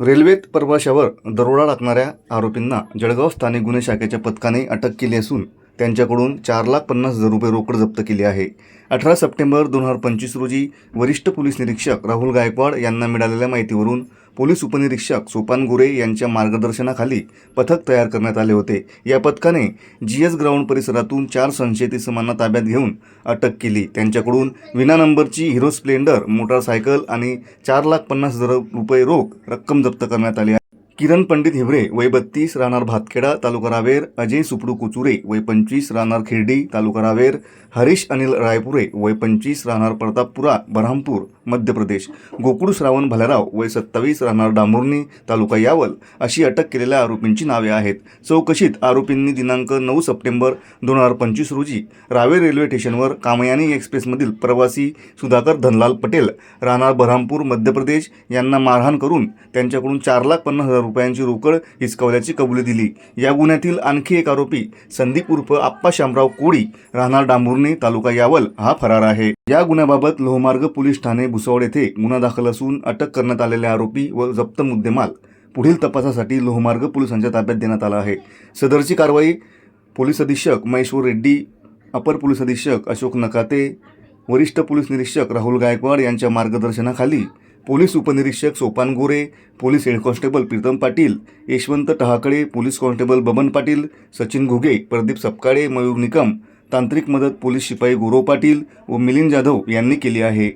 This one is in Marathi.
रेल्वेत प्रवाशावर दरोडा टाकणाऱ्या आरोपींना जळगाव स्थानिक गुन्हे शाखेच्या पथकाने अटक केली असून त्यांच्याकडून 4,50,000 रुपये रोकड जप्त केली आहे. 18 सप्टेंबर 2025 रोजी वरिष्ठ पोलीस निरीक्षक राहुल गायकवाड यांना मिळालेल्या माहितीवरून पोलीस उपनिरीक्षक सोपान गोरे यांच्या मार्गदर्शनाखाली पथक तयार करण्यात आले होते. या पथकाने GS ग्राउंड परिसरातून 4 संशयित इसमांना ताब्यात घेऊन अटक केली. त्यांच्याकडून विना नंबरची हिरो स्प्लेंडर मोटारसायकल आणि 4,50,000 रुपये रोख रक्कम जप्त करण्यात आली आहे. किरण पंडित हिवरे वय 32 राहणार भातखेडा तालुका रावेर, अजय सुपडू कुचुरे वय 25 राहणार खिरडी तालुका रावेर, हरीश अनिल रायपुरे वय 25 राहणार प्रतापपुरा बऱ्हामपूर मध्य प्रदेश, गोकुळ श्रावण भलेराव वय 27 राहणार डांबुर्णी तालुका यावल अशी अटक केलेल्या आरोपींची नावे आहेत. चौकशीत आरोपींनी दिनांक 9 सप्टेंबर 2025 रोजी रावेर रेल्वे स्टेशनवर कामयानी एक्सप्रेसमधील प्रवासी सुधाकर धनलाल पटेल राहणार बऱ्हामपूर मध्य प्रदेश यांना मारहाण करून त्यांच्याकडून 4,50,000 रुपयांची रोकड हिसकावल्याची कबुली दिली. या गुन्ह्यातील आणखी एक आरोपी संदीप उर्फ आप्पा शामराव कोळी राहणार डांबुर्णी तालुका यावल हा फरार आहे. या गुन्ह्याबाबत लोहमार्ग पोलीस ठाणे भुसावळ येथे गुन्हा दाखल असून अटक करण्यात आलेले आरोपी व जप्त मुद्देमाल पुढील तपासासाठी लोहमार्ग पोलिसांच्या ताब्यात देण्यात आला आहे. सदरची कारवाई पोलीस अधीक्षक महेश्वर रेड्डी, अपर पोलीस अधीक्षक अशोक नकाते, वरिष्ठ पोलीस निरीक्षक राहुल गायकवाड यांच्या मार्गदर्शनाखाली पोलीस उपनिरीक्षक Sopan Gore, police head constable Pritam Patil, Yashwant Tahakade, police constable Baban Patil, Sachin Ghuge, Pradeep Sapkale, Mayur Nikam, तांत्रिक मदत पोलीस शिपाई गौरव पाटील व मिलिंद जाधव यांनी केली आहे.